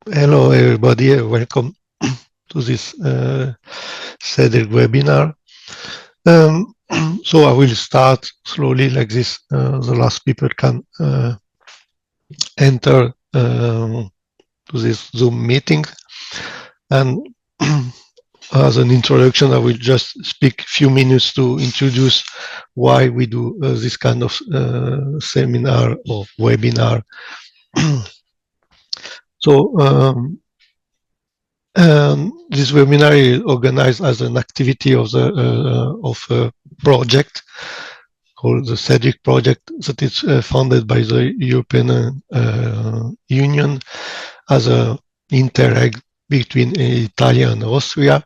Hello, everybody. Welcome to this SEDEC webinar. So I will start slowly like this. The last people can enter to this Zoom meeting. And as an introduction, I will just speak a few minutes to introduce why we do this kind of seminar or webinar. So this webinar is organized as an activity of a project called the SEDEC project that is funded by the European Union as an interreg between Italy and Austria.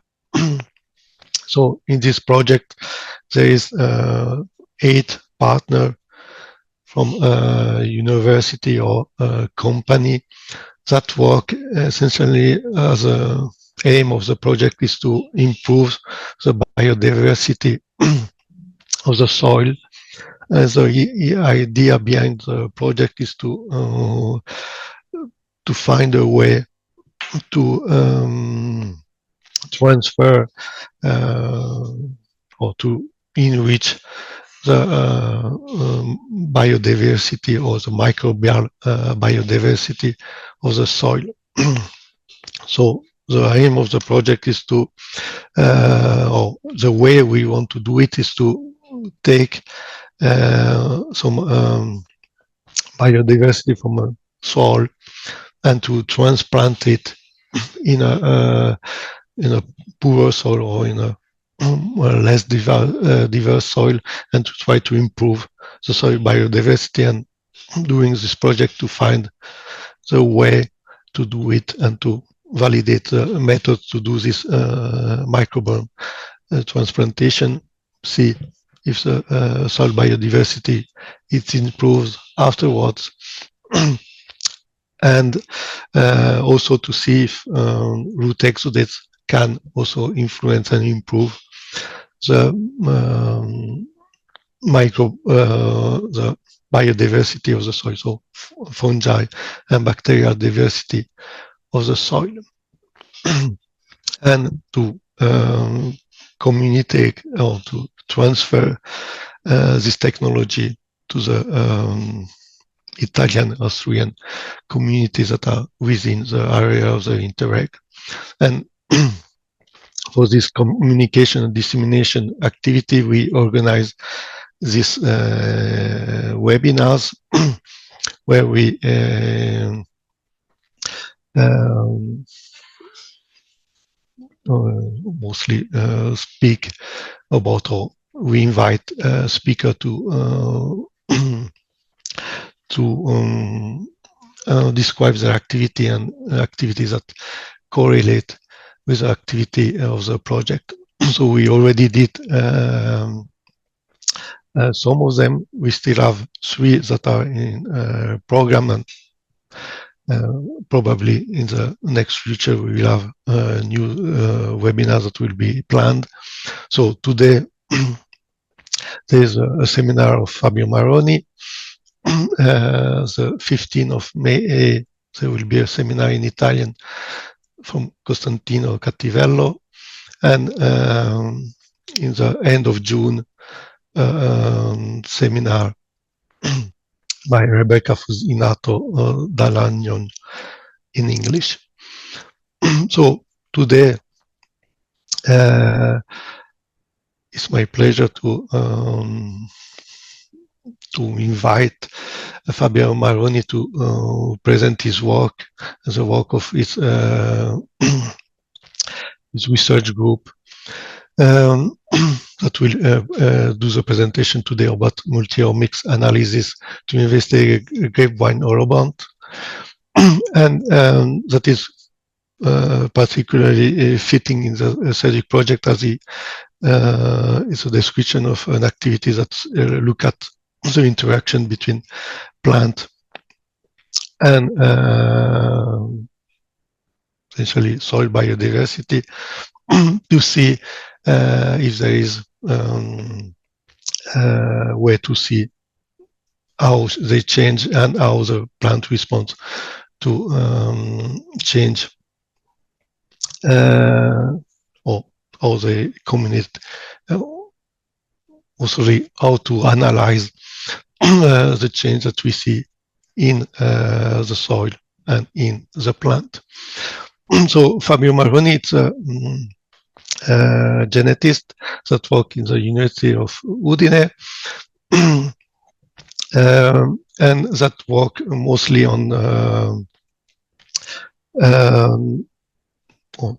So in this project, there is 8 partners from a university or a company that work essentially as a aim of the project is to improve the biodiversity of the soil. And the idea behind the project is to find a way to transfer or to enrich the biodiversity or the microbial biodiversity of the soil. So the aim of the project is to, or the way we want to do it is to take some biodiversity from a soil and to transplant it in a poorer soil or in a less diverse soil, and to try to improve the soil biodiversity, and doing this project to find the way to do it and to validate the methods to do this microbiome transplantation, see if the soil biodiversity it improves afterwards, and also to see if root exudates can also influence and improve the the biodiversity of the soil, so fungi and bacterial diversity of the soil, and to communicate or to transfer this technology to the Italian, Austrian communities that are within the area of the interreg. And for this communication and dissemination activity, we organize these webinars where we mostly speak about, or we invite a speaker to describe their activity and activities that correlate with the activity of the project. So we already did some of them. We still have 3 that are in program, and probably in the next future we will have new webinars that will be planned. So today there is a seminar of Fabio Marroni. The 15th of May, there will be a seminar in Italian from Costantino Cattivello, and in the end of June, seminar by Rebecca Fusinato Dalagnon in English. So today it's my pleasure to invite Fabio Marroni to present his work, the work of his research group that will do the presentation today about multi-omics analysis to investigate grapevine holobiont, and that is particularly fitting in the SEDEC project, as it's a description of an activity that look at the interaction between plant and essentially soil biodiversity to see if there is a way to see how they change and how the plant responds to change or how they communicate, sorry, how to analyze the change that we see in the soil and in the plant. So Fabio Marroni is a genetist that works in the University of Udine, and that work mostly on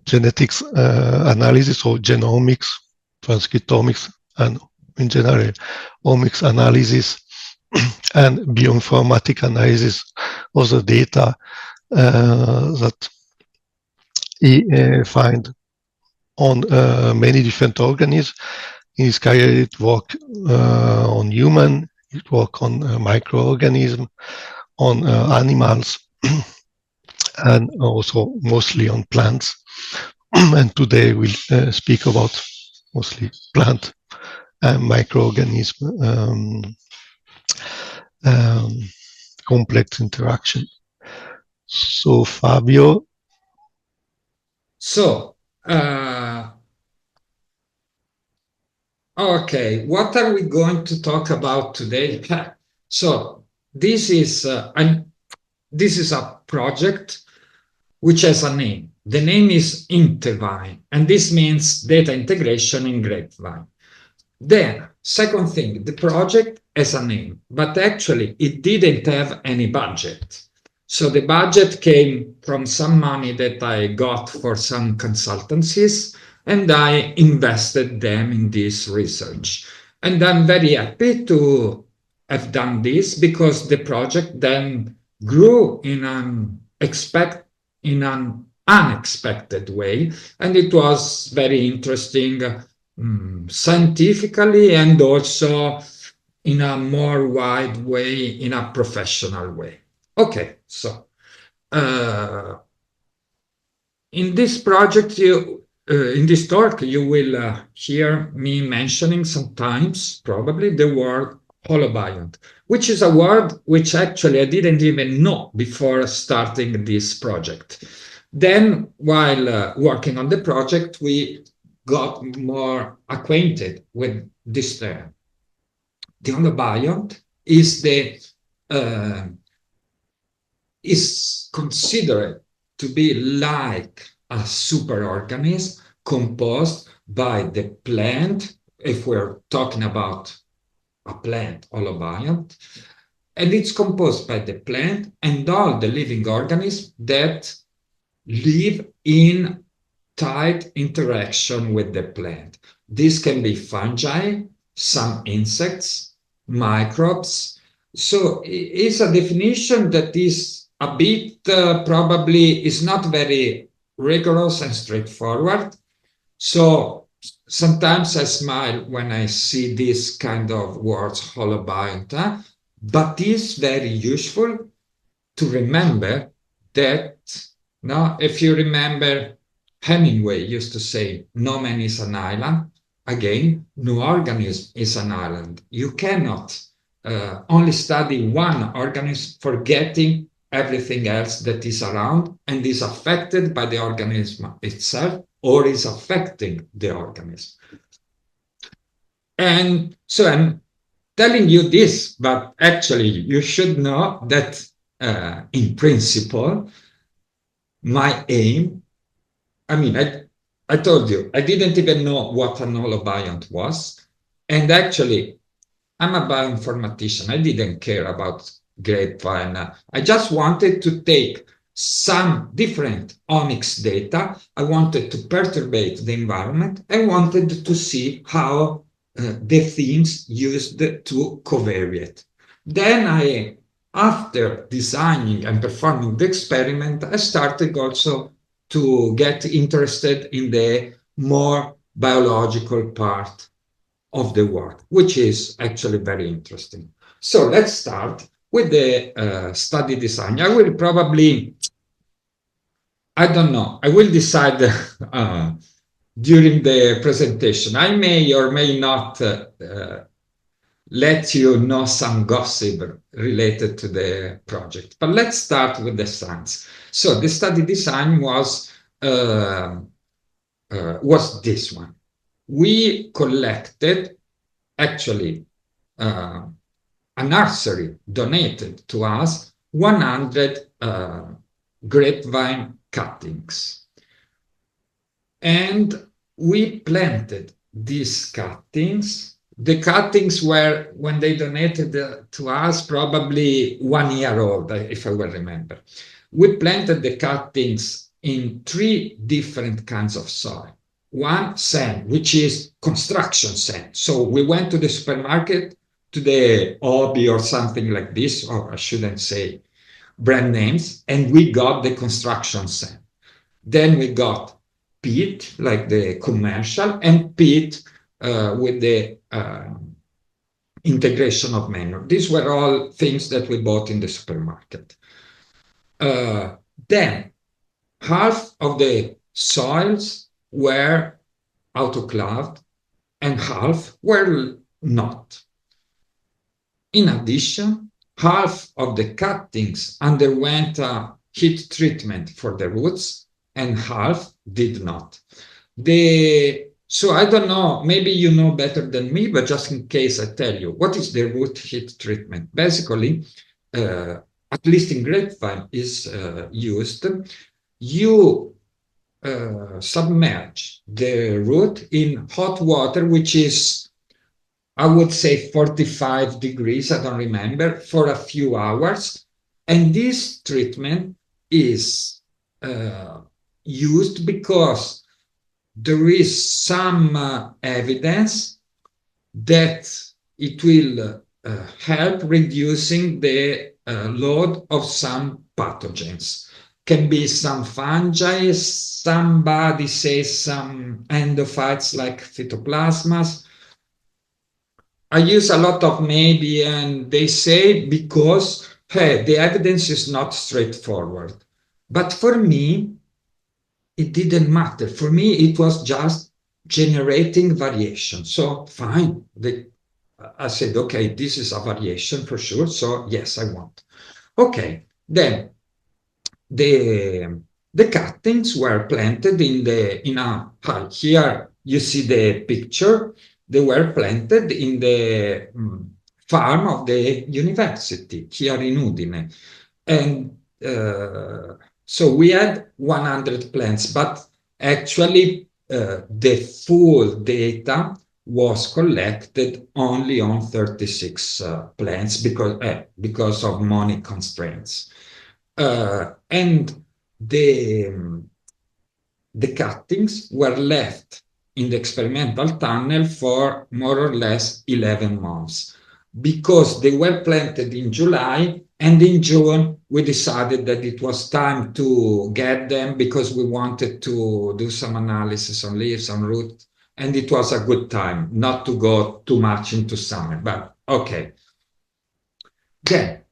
genetics analysis, or genomics, transcriptomics, and in general omics analysis and bioinformatics analysis of the data that he find on many different organisms. In his career, it work on human, it work on microorganisms, on animals, and also mostly on plants. And today we'll speak about mostly plant and microorganism complex interaction. So Fabio. So, okay, what are we going to talk about today? So this is a project which has a name. The name is Int'l, and this means data integration in grapevine. Then, second thing, the project has a name, but actually it didn't have any budget. So the budget came from some money that I got for some consultancies, and I invested them in this research. And I'm very happy to have done this, because the project then grew in an unexpected way, and it was very interesting scientifically, and also in a more wide way, in a professional way. Okay, so in this project, in this talk, you will hear me mentioning sometimes probably the word holobiont, which is a word which actually I didn't even know before starting this project. Then, while working on the project, we got more acquainted with this term. The holobiont is considered to be like a superorganism composed by the plant, if we're talking about a plant holobiont, and it's composed by the plant and all the living organisms that live in tight interaction with the plant. This can be fungi, some insects, microbes. So it's a definition that is a bit probably is not very rigorous and straightforward. So sometimes I smile when I see this kind of words, holobiont, but it's very useful to remember that. Now, if you remember, Hemingway used to say, no man is an island. Again, no organism is an island. You cannot only study one organism, forgetting everything else that is around and is affected by the organism itself or is affecting the organism. And so I'm telling you this, but actually you should know that in principle, my aim, I told you, I didn't even know what an holobiont was. And actually, I'm a bioinformatician. I didn't care about grapevine. I just wanted to take some different omics data. I wanted to perturbate the environment. I wanted to see how the things used to covariate. Then after designing and performing the experiment, I started also to get interested in the more biological part of the work, which is actually very interesting. So let's start with the study design. I will probably, I don't know, I will decide during the presentation. I may or may not let you know some gossip related to the project. But let's start with the science. So the study design was this one. We collected, actually, a nursery donated to us 100 grapevine cuttings. And we planted these cuttings. The cuttings were, when they donated to us, probably 1 year old, if I will remember. We planted the cuttings in 3 different kinds of soil. One sand, which is construction sand. So we went to the supermarket, to the Obi or something like this, or I shouldn't say brand names, and we got the construction sand. Then we got peat, like the commercial, and peat with the integration of manure. These were all things that we bought in the supermarket. Then half of the soils were autoclaved and half were not. In addition, half of the cuttings underwent a heat treatment for the roots and half did not. So I don't know, maybe you know better than me, but just in case I tell you, what is the root heat treatment? Basically, at least in grapevine is used, you submerge the root in hot water, which is, I would say 45 degrees, I don't remember, for a few hours. And this treatment is used because there is some evidence that it will help reducing the load of some pathogens. Can be some fungi, somebody says some endophytes like phytoplasmas. I use a lot of maybe, and they say because, hey, the evidence is not straightforward. But for me, it didn't matter. For me, it was just generating variation. So fine. I said, okay, this is a variation for sure. So yes, I want. Okay, then the cuttings were planted here you see the picture. They were planted in the farm of the university here in Udine. And so we had 100 plants, but actually the full data was collected only on 36 plants because of money constraints. And the cuttings were left in the experimental tunnel for more or less 11 months because they were planted in July, and in June we decided that it was time to get them because we wanted to do some analysis on leaves, on roots, and it was a good time not to go too much into summer, but okay. Then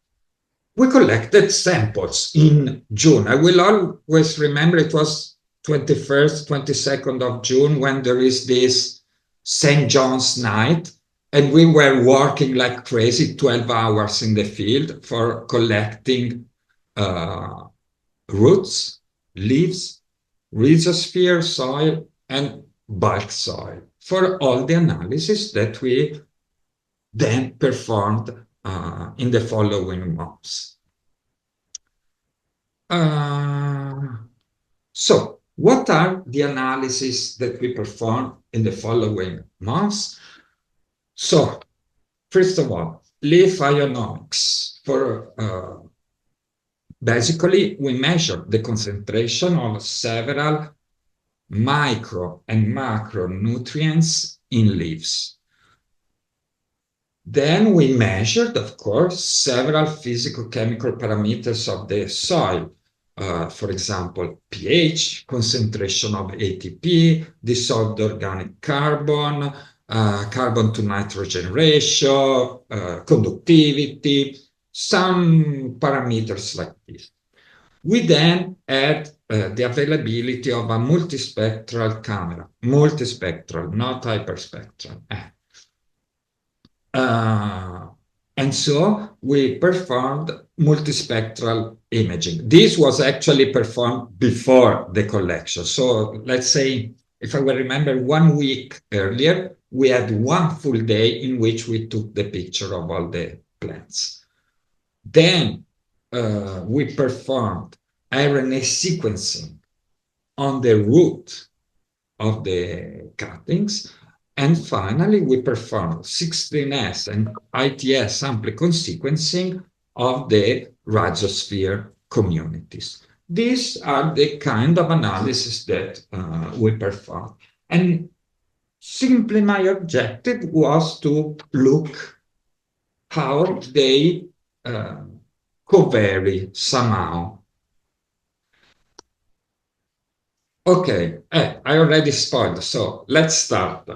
we collected samples in June. I will always remember it was 21st, 22nd of June when there is this St. John's night. And we were working like crazy, 12 hours in the field for collecting roots, leaves, rhizosphere soil, and bulk soil for all the analysis that we then performed in the following months. So what are the analyses that we performed in the following months? So first of all, leaf ionomics. Basically, we measured the concentration of several micro and macronutrients in leaves. Then we measured, of course, several physical-chemical parameters of the soil. For example, pH, concentration of ATP, dissolved organic carbon, carbon to nitrogen ratio, conductivity, some parameters like this. We then had the availability of a multispectral camera, multispectral, not hyperspectral. And so we performed multispectral imaging. This was actually performed before the collection. So let's say, if I will remember, 1 week earlier, we had 1 full day in which we took the picture of all the plants. Then we performed RNA sequencing on the root of the cuttings. And finally, we performed 16S and ITS amplicon sequencing of the rhizosphere communities. These are the kind of analysis that we performed. And simply my objective was to look how they co-vary somehow. Okay, I already spoiled, so let's start.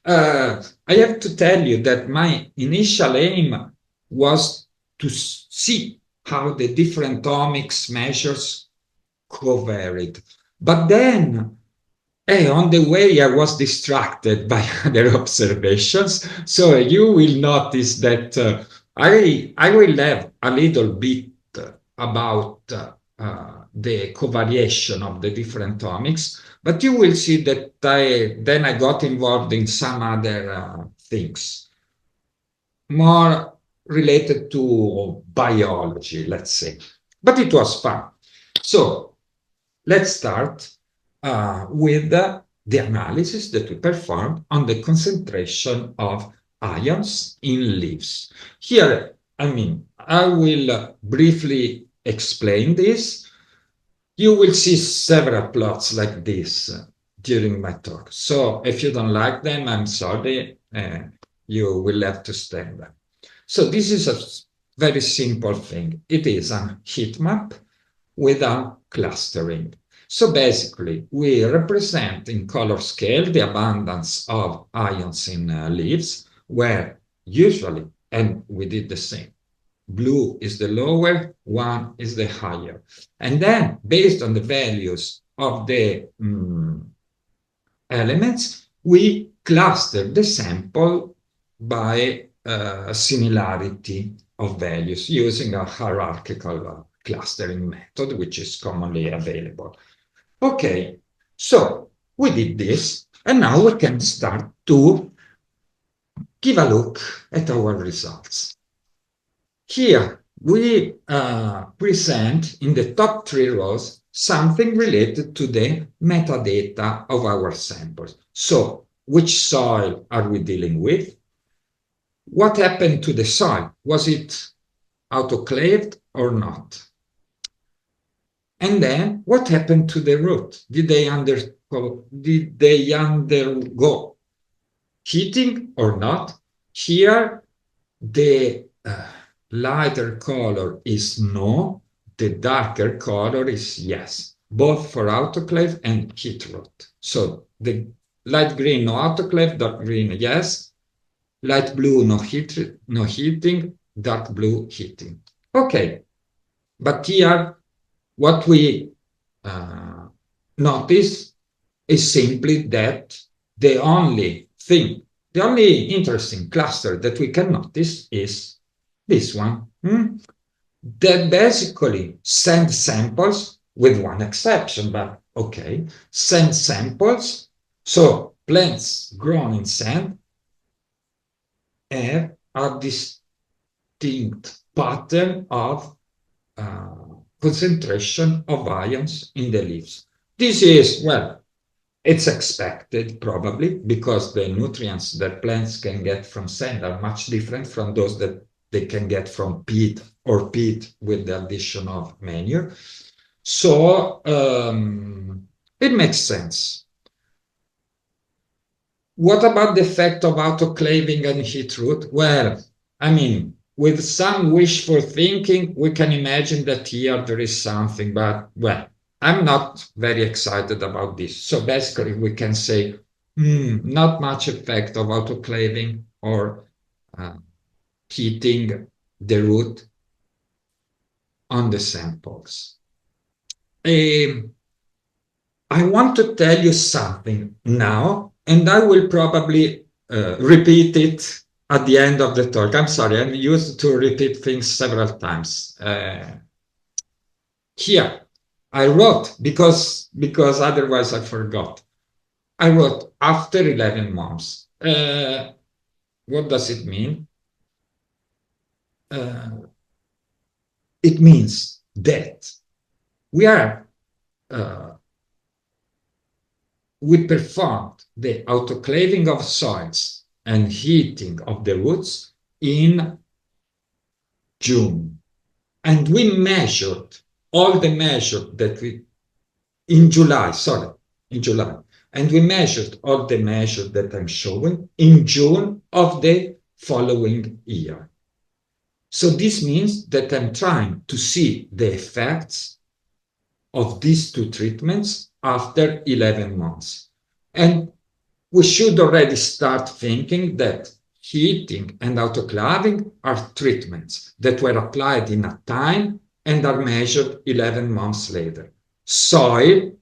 I have to tell you that my initial aim was to see how the different omics measures co-varied. But then, on the way, I was distracted by other observations. So you will notice that I will have a little bit about the covariation of the different omics, but you will see that then I got involved in some other things, more related to biology, let's say. But it was fun. So let's start with the analysis that we performed on the concentration of ions in leaves. Here, I will briefly explain this. You will see several plots like this during my talk. So if you don't like them, I'm sorry, you will have to stand up. So this is a very simple thing. It is a heat map with a clustering. So basically, we represent in color scale the abundance of ions in leaves, where usually, and we did the same, blue is the lower, 1 is the higher. And then, based on the values of the elements, we cluster the sample by similarity of values using a hierarchical clustering method, which is commonly available. Okay, so we did this, and now we can start to give a look at our results. Here we present in the top 3 rows something related to the metadata of our samples. So which soil are we dealing with? What happened to the soil? Was it autoclaved or not? And then what happened to the root? Did they undergo heating or not? Here, the lighter color is no, the darker color is yes, both for autoclave and heat root. So the light green, no autoclave, dark green, yes, light blue, no heating, dark blue, heating. Okay, but here, what we notice is simply that the only interesting cluster that we can notice is this one, that basically send samples, with one exception, but okay, send samples. So plants grown in sand have a distinct pattern of concentration of ions in the leaves. This is, well, it's expected probably, because the nutrients that plants can get from sand are much different from those that they can get from peat or peat with the addition of manure. So it makes sense. What about the effect of autoclaving and heat root? Well, with some wishful thinking, we can imagine that here there is something, but, well, I'm not very excited about this. So basically, we can say, not much effect of autoclaving or heating the root on the samples. I want to tell you something now, and I will probably repeat it at the end of the talk. I'm sorry, I'm used to repeat things several times. Here, I wrote, because otherwise I forgot. I wrote after 11 months. What does it mean? It means that we performed the autoclaving of soils and heating of the roots in June. And we measured all the measures that in July. And we measured all the measures that I'm showing in June of the following year. So this means that I'm trying to see the effects of these two treatments after 11 months. And we should already start thinking that heating and autoclaving are treatments that were applied in a time and are measured 11 months later. Soil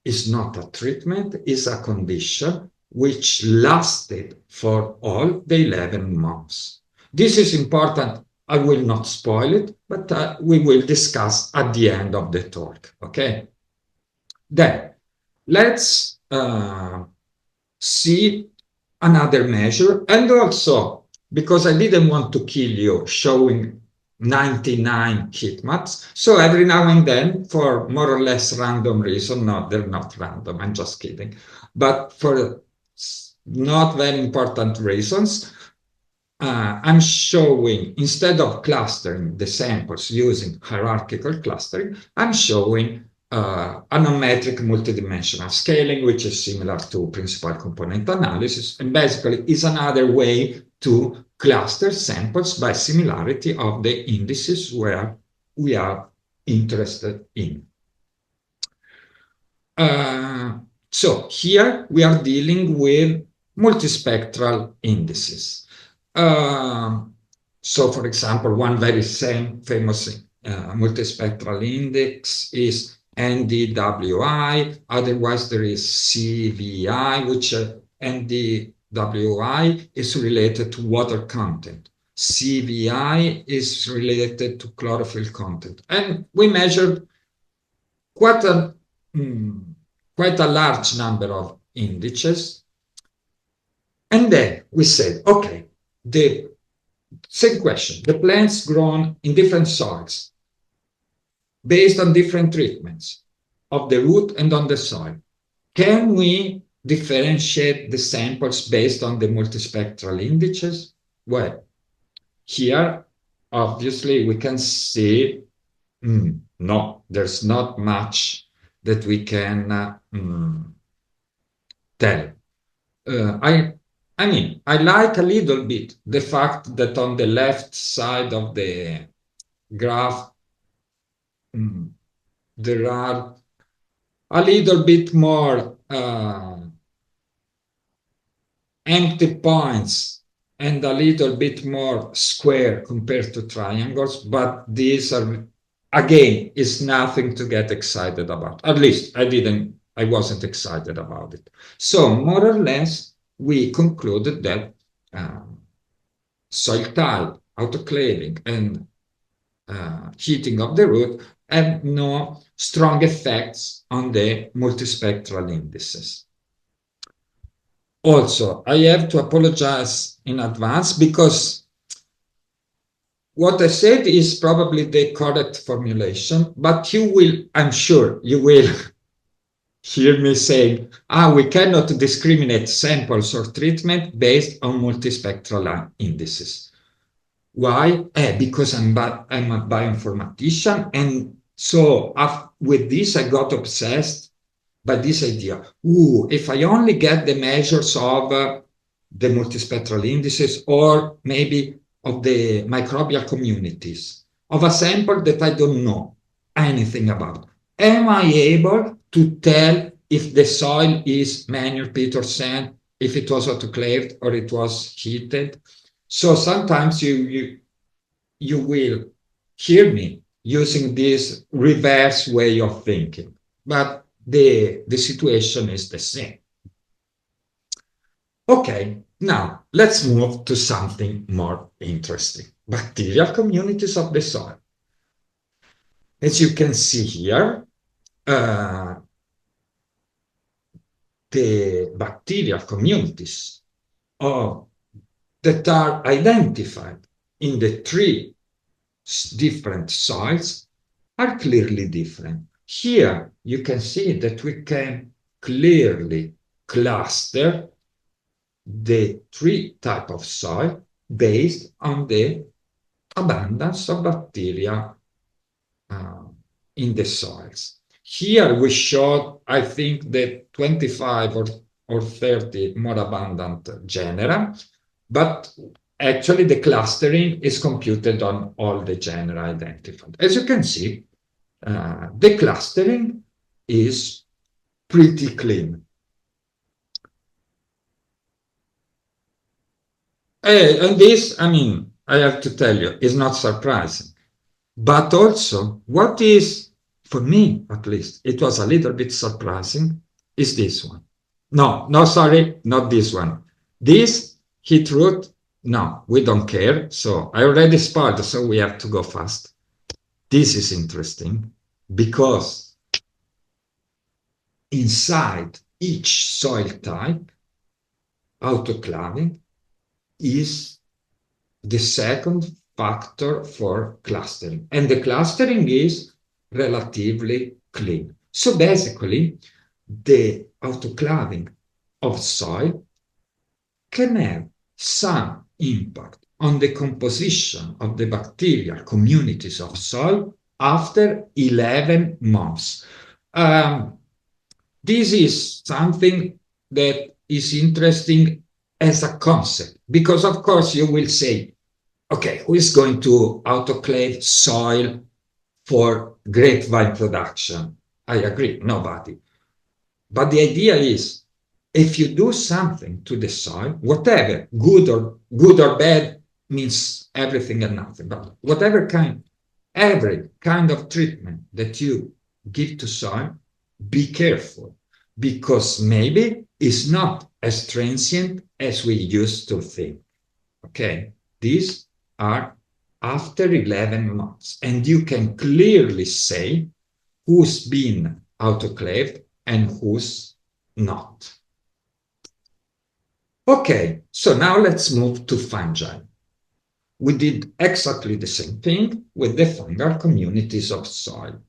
is not a treatment, is a condition which lasted for all the 11 months. This is important. I will not spoil it, but we will discuss at the end of the talk, okay? Then, let's see another measure. And also, because I didn't want to kill you showing 99 heat maps, so every now and then, for more or less random reason, no, they're not random, I'm just kidding, but for not very important reasons, I'm showing, instead of clustering the samples using hierarchical clustering, I'm showing anometric multidimensional scaling, which is similar to principal component analysis, and basically is another way to cluster samples by similarity of the indices where we are interested in. So here we are dealing with multispectral indices. So, for example, one very famous multispectral index is NDWI. Otherwise, there is CVI, which NDWI is related to water content. CVI is related to chlorophyll content. And we measured quite a large number of indices. And then we said, okay, the same question, the plants grown in different soils based on different treatments of the root and on the soil. Can we differentiate the samples based on the multispectral indices? Well, here, obviously, we can see, no, there's not much that we can tell. I mean, I like a little bit the fact that on the left side of the graph, there are a little bit more empty points and a little bit more square compared to triangles, but these are, again, is nothing to get excited about. At least I wasn't excited about it. So more or less, we concluded that soil type, autoclaving, and heating of the root have no strong effects on the multispectral indices. Also, I have to apologize in advance because what I said is probably the correct formulation, but you will, I'm sure you will hear me saying, we cannot discriminate samples or treatment based on multispectral indices. Why? Because I'm a bioinformatician, and so with this I got obsessed by this idea. If I only get the measures of the multispectral indices, or maybe of the microbial communities, of a sample that I don't know anything about, am I able to tell if the soil is manure, peat, or sand, if it was autoclaved or it was heated? So sometimes you will hear me using this reverse way of thinking, but the situation is the same. Okay, Now, let's move to something more interesting. Bacterial communities of the soil. As you can see here, the bacterial communities that are identified in the three different soils are clearly different. Here you can see that we can clearly cluster the three types of soil based on the abundance of bacteria in the soils. Here we showed, I think, the 25 or 30 more abundant genera, but actually the clustering is computed on all the genera identified. As you can see, the clustering is pretty clean. And this, I mean, I have to tell you, is not surprising. But also, what is, for me at least, it was a little bit surprising, is this one. No, sorry, not this one. This heat root, no, we don't care. So I already spoiled, so we have to go fast. This is interesting because inside each soil type, autoclaving is the second factor for clustering. And the clustering is relatively clean. So basically, the autoclaving of soil can have some impact on the composition of the bacterial communities of soil after 11 months. This is something that is interesting as a concept, because of course you will say, okay, who is going to autoclave soil for grapevine production? I agree, nobody. But the idea is, if you do something to the soil, whatever, good or bad, means everything and nothing, but whatever kind, every kind of treatment that you give to soil, be careful, because maybe it's not as transient as we used to think. Okay, these are after 11 months, and you can clearly say who's been autoclaved and who's not. Okay, so now let's move to fungi. We did exactly the same thing with the fungal communities of soil.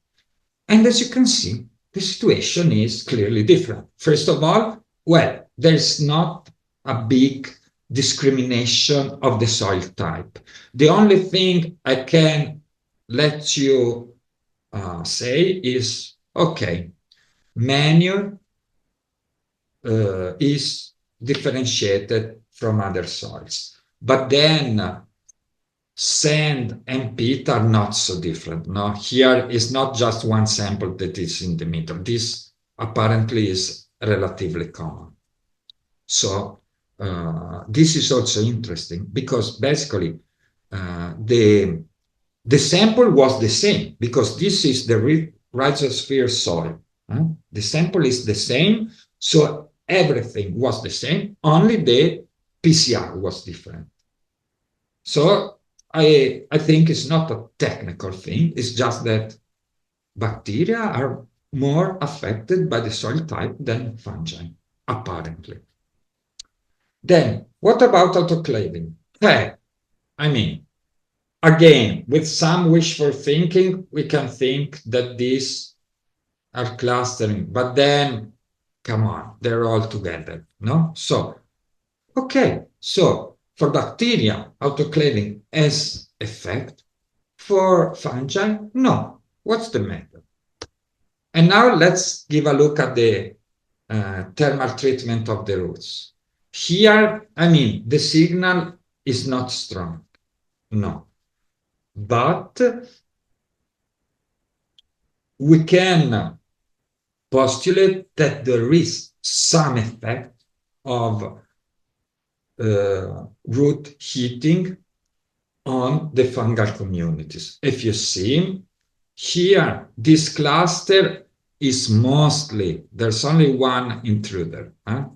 And as you can see, the situation is clearly different. First of all, well, there's not a big discrimination of the soil type. The only thing I can let you say is, okay, manure is differentiated from other soils. But then sand and peat are not so different. No, here is not just one sample that is in the middle. This apparently is relatively common. So this is also interesting because basically the sample was the same, because this is the rhizosphere soil. The sample is the same, so everything was the same, only the PCR was different. So I think it's not a technical thing, it's just that bacteria are more affected by the soil type than fungi, apparently. Then, what about autoclaving? Hey, I mean, again, with some wishful thinking, we can think that these are clustering, but then, come on, they're all together, no? So, okay, so for bacteria, autoclaving has effect. For fungi, no. What's the matter? And now let's give a look at the thermal treatment of the roots. Here, I mean, the signal is not strong, no. But we can postulate that there is some effect of root heating on the fungal communities. If you see here, this cluster is mostly, there's only one intruder,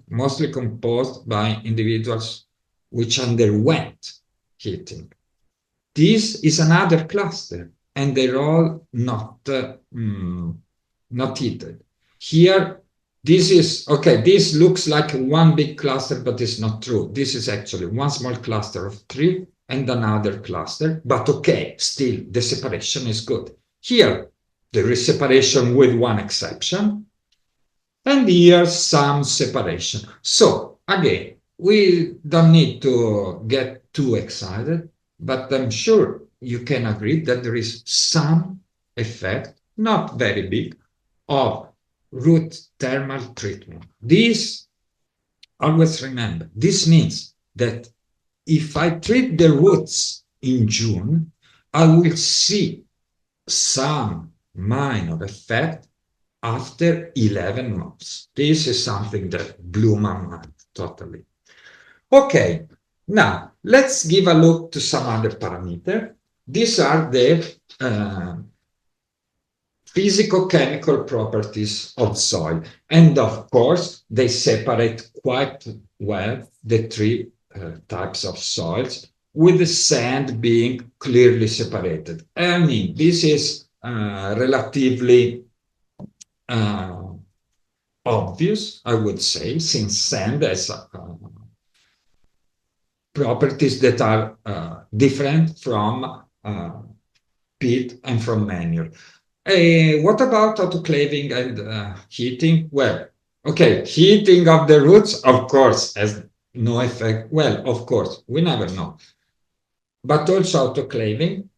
mostly composed by individuals which underwent heating. This is another cluster, and they're all not heated. Here, this is, okay, this looks like one big cluster, but it's not true. This is actually one small cluster of three and another cluster, but okay, still, the separation is good. Here, there is separation with one exception, and here some separation. So, again, we don't need to get too excited, but I'm sure you can agree that there is some effect, not very big, of root thermal treatment. This, always remember, this means that if I treat the roots in June, I will see some minor effect after 11 months. This is something that blew my mind totally. Okay, now let's give a look to some other parameter. These are the physicochemical properties of soil. And of course, they separate quite well the three types of soils, with the sand being clearly separated. I mean, this is relatively obvious, I would say, since sand has properties that are different from peat and from manure. What about autoclaving and heating? Well, okay, heating of the roots, of course, has no effect. Well, of course, we never know. But also autoclaving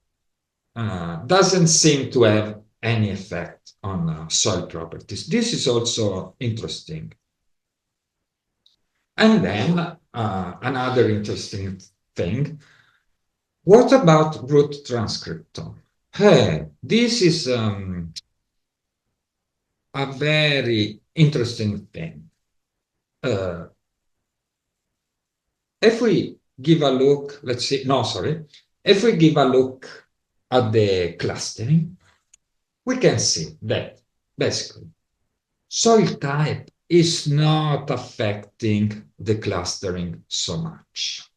doesn't seem to have any effect on soil properties. This is also interesting. And then another interesting thing, what about root transcriptome? Hey, this is a very interesting thing. If we give a look, let's see, no, sorry. If we give a look at the clustering, we can see that basically soil type is not affecting the clustering so much.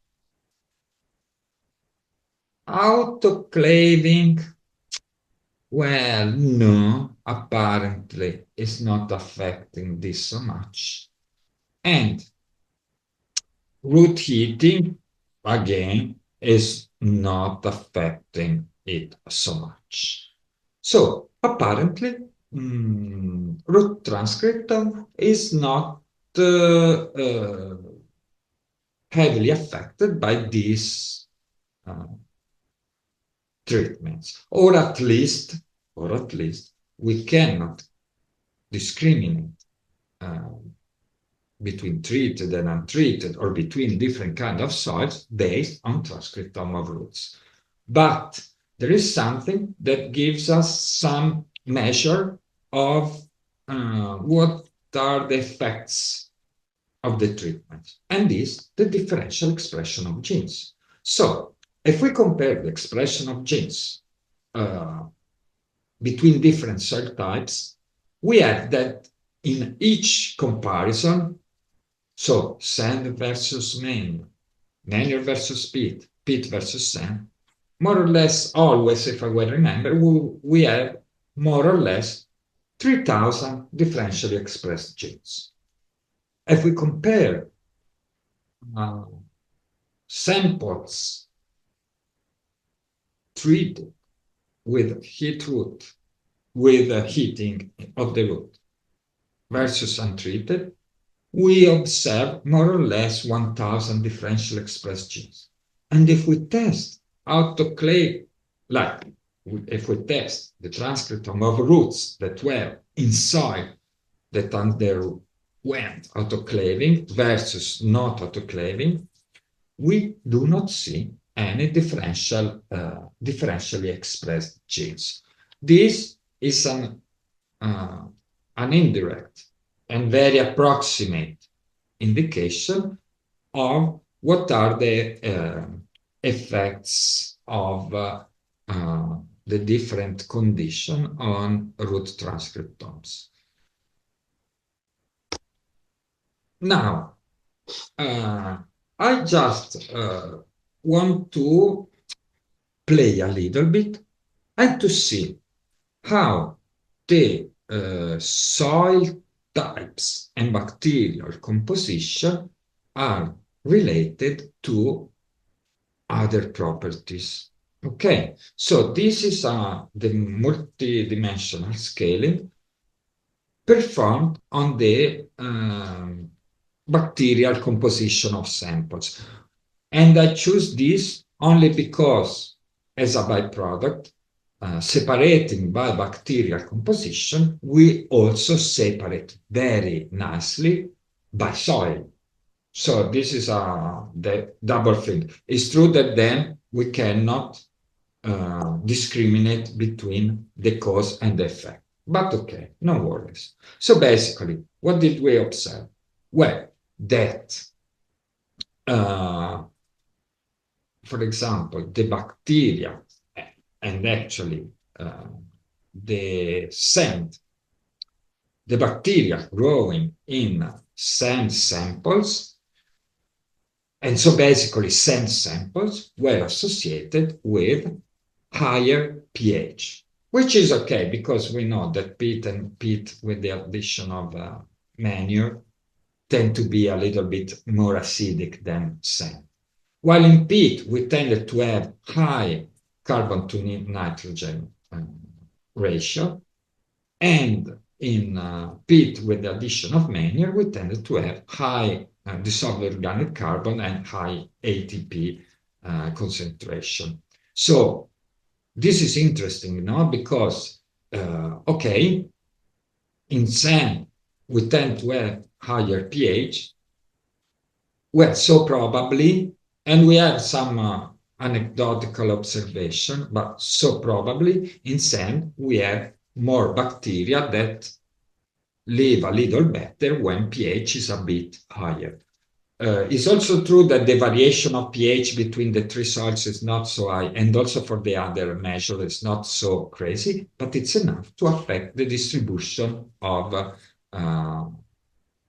Autoclaving, well, no, apparently it's not affecting this so much. And root heating, again, is not affecting it so much. So apparently, root transcriptome is not heavily affected by these treatments, or at least we cannot discriminate between treated and untreated, or between different kinds of soils based on transcriptome of roots. But there is something that gives us some measure of what are the effects of the treatment, and is the differential expression of genes. So if we compare the expression of genes between different soil types, we have that in each comparison, so sand versus manure versus peat, peat versus sand, more or less always, if I well remember, we have more or less 3,000 differentially expressed genes. If we compare samples treated with heat root, with heating of the root versus untreated, we observe more or less 1,000 differentially expressed genes. And if we test autoclave, like if we test the transcriptome of roots that were in soil that underwent autoclaving versus not autoclaving, we do not see any differentially expressed genes. This is an indirect and very approximate indication of what are the effects of the different conditions on root transcriptomes. Now, I just want to play a little bit and to see how the soil types and bacterial composition are related to other properties. Okay, so this is the multidimensional scaling performed on the bacterial composition of samples. And I choose this only because, as a byproduct, separating by bacterial composition, we also separate very nicely by soil. So this is the double thing. It's true that then we cannot discriminate between the cause and the effect. But okay, no worries. So basically, what did we observe? Well, that, for example, the bacteria and actually the sand, the bacteria growing in sand samples, and so basically sand samples were associated with higher pH, which is okay because we know that peat and peat with the addition of manure tend to be a little bit more acidic than sand. While in peat, we tended to have high carbon to nitrogen ratio, and in peat with the addition of manure, we tended to have high dissolved organic carbon and high ATP concentration. So this is interesting, no? Because, okay, in sand, we tend to have higher pH. Well, so probably, and we have some anecdotal observation, but so probably in sand, we have more bacteria that live a little better when pH is a bit higher. It's also true that the variation of pH between the three soils is not so high, and also for the other measure, it's not so crazy, but it's enough to affect the distribution of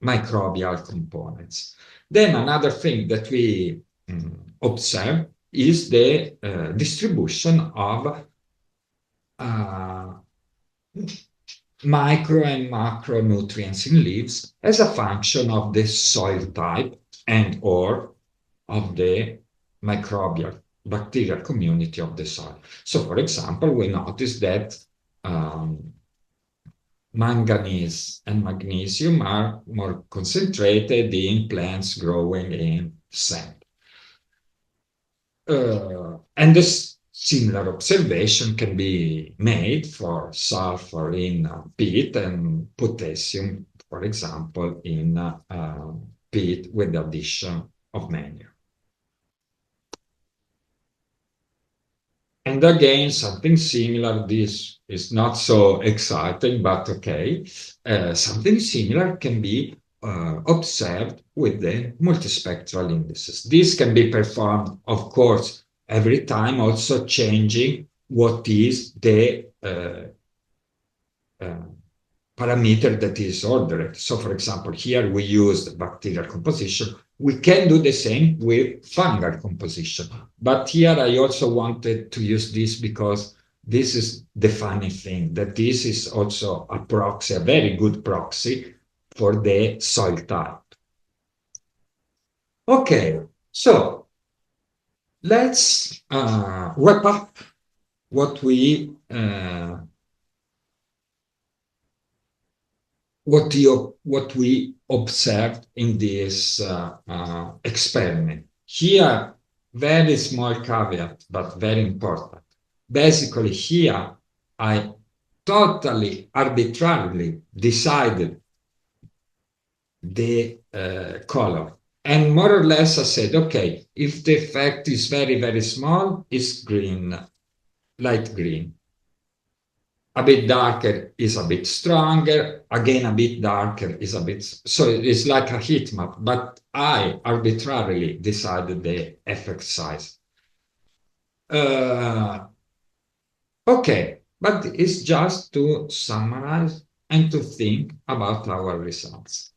microbial components. Then another thing that we observe is the distribution of micro and macronutrients in leaves as a function of the soil type and or of the microbial bacterial community of the soil. So, for example, we notice that manganese and magnesium are more concentrated in plants growing in sand. And this similar observation can be made for sulfur in peat and potassium, for example, in peat with the addition of manure. And again, something similar, this is not so exciting, but okay. Something similar can be observed with the multispectral indices. This can be performed, of course, every time, also changing what is the parameter that is ordered. So, for example, here we used bacterial composition. We can do the same with fungal composition. But here I also wanted to use this because this is the funny thing, that this is also a proxy, a very good proxy for the soil type. Okay, so let's wrap up what we observed in this experiment. Here, very small caveat, but very important. Basically, here, I totally arbitrarily decided the color. And more or less, I said, okay, if the effect is very, very small, it's green, light green. A bit darker is a bit stronger, again a bit darker is a bit, so it's like a heat map, but I arbitrarily decided the effect size. Okay, but it's just to summarize and to think about our results.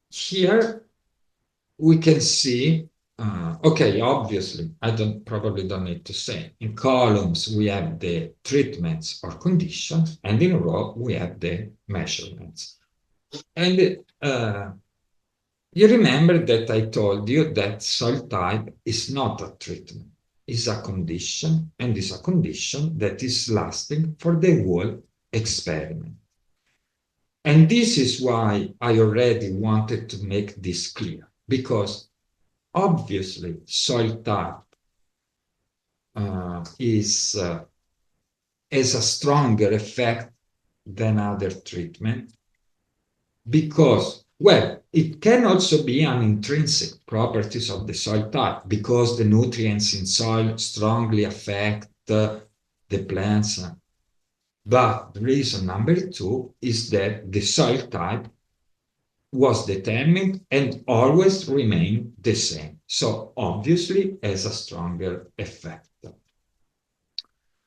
Here we can see, okay, obviously, probably don't need to say. In columns, we have the treatments or conditions, and in row, we have the measurements. And you remember that I told you that soil type is not a treatment, is a condition, and is a condition that is lasting for the whole experiment. And this is why I already wanted to make this clear, because obviously soil type has a stronger effect than other treatment, because, well, it can also be an intrinsic properties of the soil type, because the nutrients in soil strongly affect the plants. But reason number two is that the soil type was determined and always remained the same. So obviously has a stronger effect.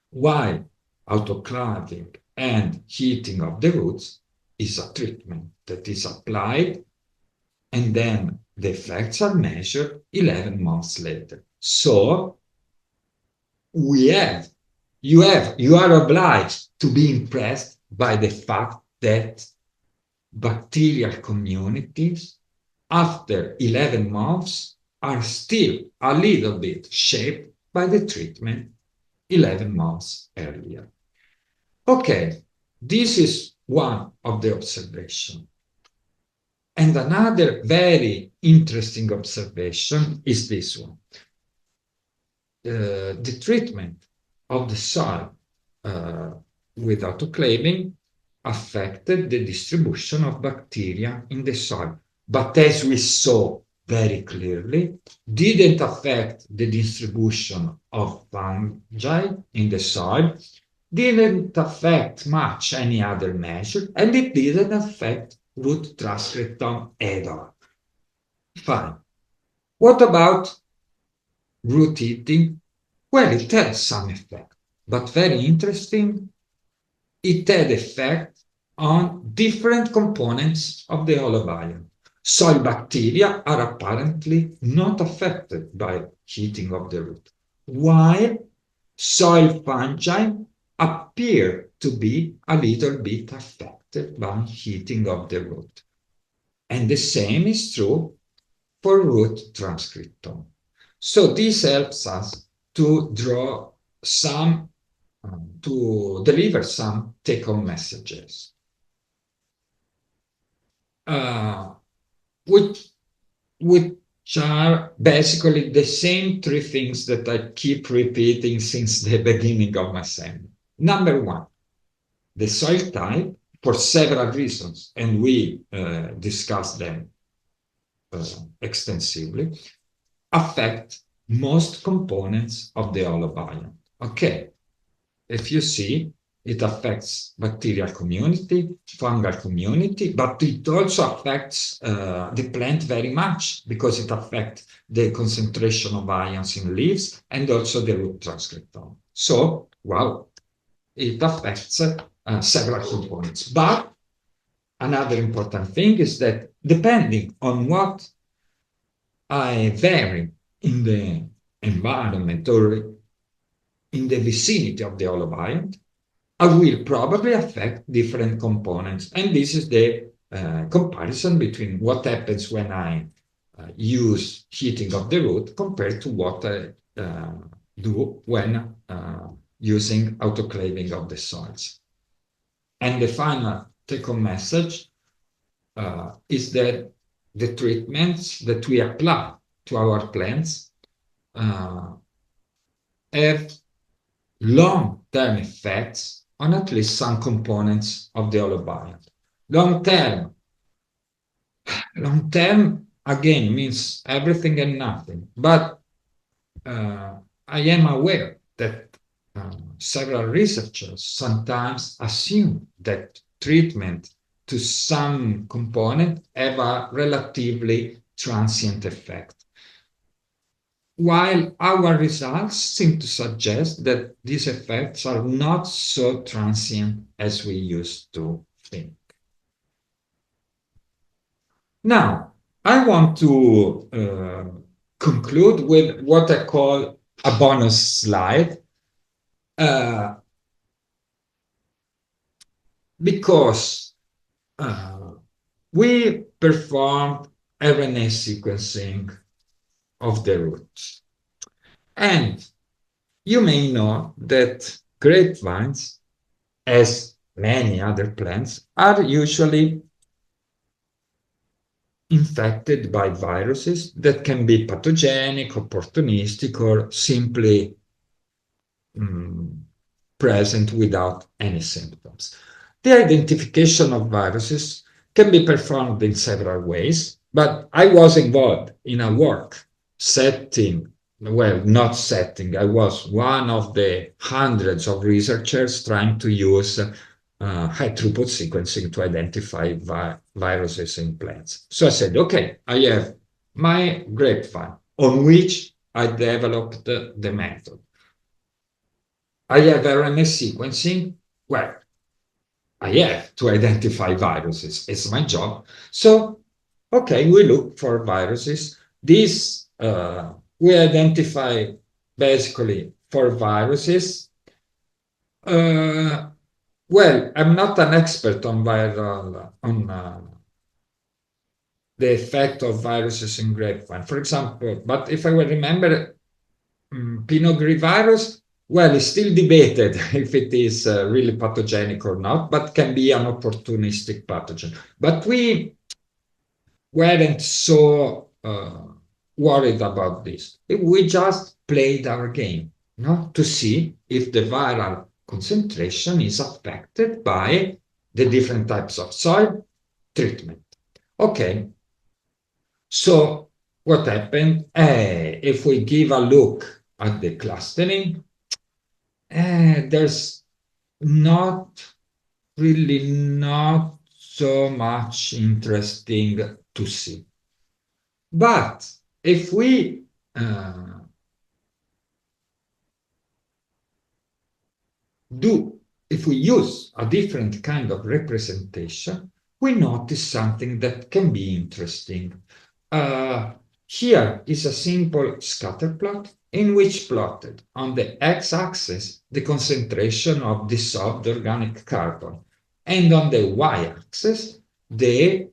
While autoclaving and heating of the roots is a treatment that is applied and then the effects are measured 11 months later. So you are obliged to be impressed by the fact that bacterial communities after 11 months are still a little bit shaped by the treatment 11 months earlier. Okay, this is one of the observations. And another very interesting observation is this one. The treatment of the soil with autoclaving affected the distribution of bacteria in the soil. But as we saw very clearly, didn't affect the distribution of fungi in the soil, didn't affect much any other measure, and it didn't affect root transcriptome at all. Fine. What about root eating? Well, it had some effect, but very interesting, it had effect on different components of the holobiont. Soil bacteria are apparently not affected by heating of the root, while soil fungi appear to be a little bit affected by heating of the root. And the same is true for root transcriptome. So this helps us to draw some, to deliver some take-home messages, which are basically the same three things that I keep repeating since the beginning of my seminar. Number one, the soil type, for several reasons, and we discussed them extensively, affect most components of the holobiont. Okay, if you see, it affects bacterial community, fungal community, but it also affects the plant very much because it affects the concentration of ions in leaves and also the root transcriptome. So, wow, it affects several components. But another important thing is that depending on what I vary in the environment or in the vicinity of the holobiont, I will probably affect different components. And this is the comparison between what happens when I use heating of the root compared to what I do when using autoclaving of the soils. And the final take-home message is that the treatments that we apply to our plants have long-term effects on at least some components of the holobiont. Long-term, again, means everything and nothing. But I am aware that several researchers sometimes assume that treatment to some component have a relatively transient effect, while our results seem to suggest that these effects are not so transient as we used to thing. Now, I want to conclude with what I call a bonus slide, because we performed RNA sequencing of the roots. And you may know that grapevines, as many other plants, are usually infected by viruses that can be pathogenic, opportunistic, or simply present without any symptoms. The identification of viruses can be performed in several ways, but I was involved in a work setting, well, not setting, I was one of the hundreds of researchers trying to use high throughput sequencing to identify viruses in plants. So I said, okay, I have my grapevine on which I developed the method. I have RNA sequencing. Well, I have to identify viruses. It's my job. So, okay, we look for viruses. This we identify basically for viruses. Well, I'm not an expert on viral the effect of viruses in grapevine, for example. But if I will remember, Pinot Gris virus, well, it's still debated if it is really pathogenic or not, but can be an opportunistic pathogen. But we weren't so worried about this. We just played our game, to see if the viral concentration is affected by the different types of soil treatment. Okay, so what happened? If we give a look at the clustering, there's not so much interesting to see. But if we use a different kind of representation, we notice something that can be interesting. Here is a simple scatter plot in which plotted on the x-axis the concentration of dissolved organic carbon, and on the y-axis the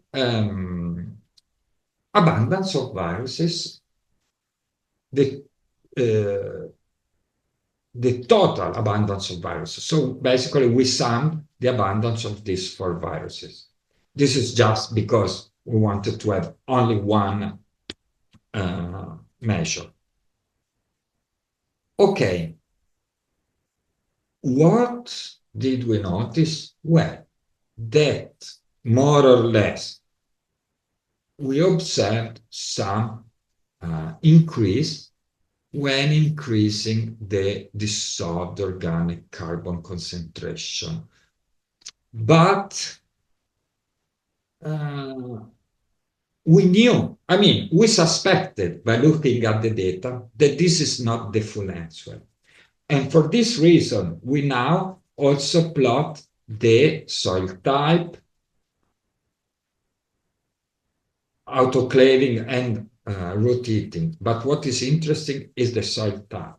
abundance of viruses, the total abundance of viruses. So basically we sum the abundance of these 4 viruses. This is just because we wanted to have only one measure. Okay, what did we notice? Well, that more or less we observed some increase when increasing the dissolved organic carbon concentration. But we knew, we suspected by looking at the data that this is not the full answer. And for this reason, we now also plot the soil type, autoclaving, and root eating. But what is interesting is the soil type.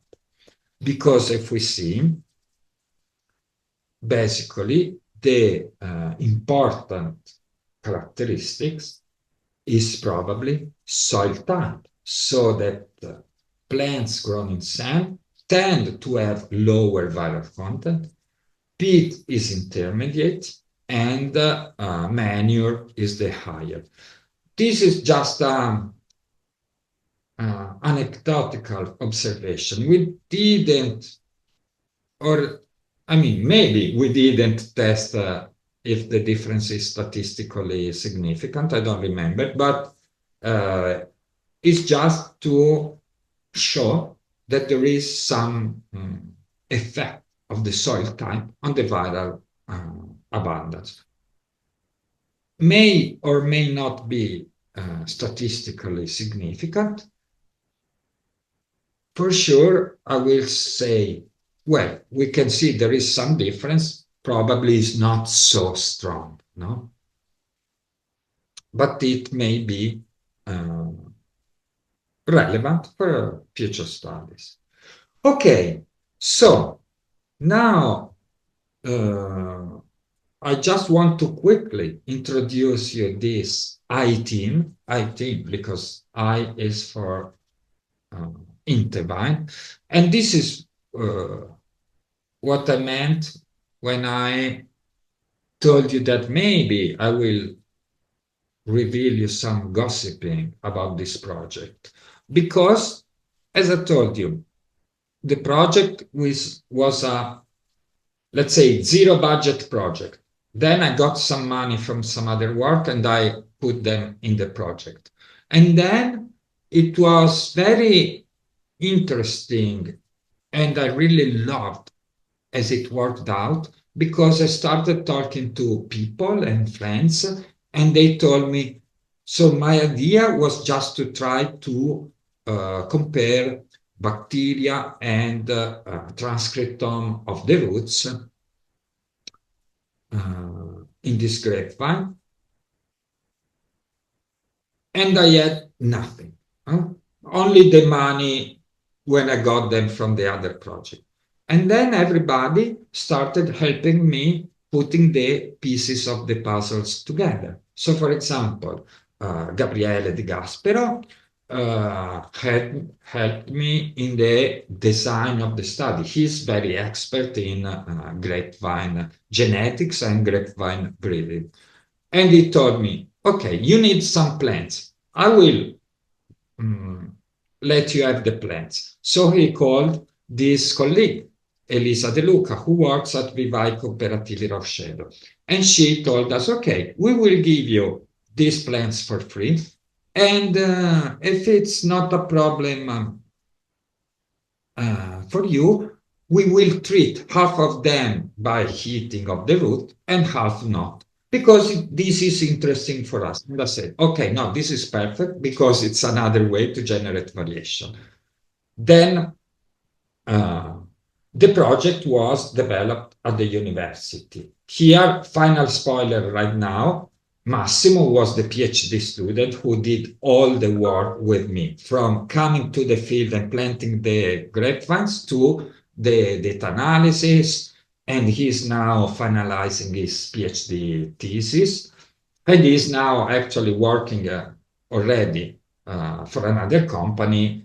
Because if we see, basically, the important characteristics is probably soil type, so that plants grown in sand tend to have lower viral content, peat is intermediate, and manure is the higher. This is just an anecdotal observation. We didn't, or maybe we didn't test if the difference is statistically significant. I don't remember, but it's just to show that there is some effect of the soil type on the viral abundance. May or may not be statistically significant. For sure, I will say, well, we can see there is some difference, probably is not so strong, no? But it may be relevant for future studies. Okay, so now I just want to quickly introduce you this I-team because I is for Int'l, and this is what I meant when I told you that maybe I will reveal you some gossiping about this project. Because, as I told you, the project was a, let's say, zero budget project. Then I got some money from some other work and I put them in the project. And then it was very interesting and I really loved as it worked out because I started talking to people and friends, and they told me. So my idea was just to try to compare bacteria and transcriptome of the roots in this grapevine, and I had nothing. Only the money when I got them from the other project. And then everybody started helping me putting the pieces of the puzzles together. So, for example, Gabriele Di Gaspero helped me in the design of the study. He's very expert in grapevine genetics and grapevine breeding. And he told me, okay, you need some plants. I will let you have the plants. So he called this colleague, Elisa De Luca, who works at Vivai Cooperativi Rochedo. And she told us, okay, we will give you these plants for free. And if it's not a problem for you, we will treat half of them by heating of the root and half not, because this is interesting for us. And I said, okay, no, this is perfect because it's another way to generate variation. Then the project was developed at the university. Here, final spoiler right now, Massimo was the PhD student who did all the work with me, from coming to the field and planting the grapevines to the data analysis, and he's now finalizing his PhD thesis, and he's now actually working already for another company.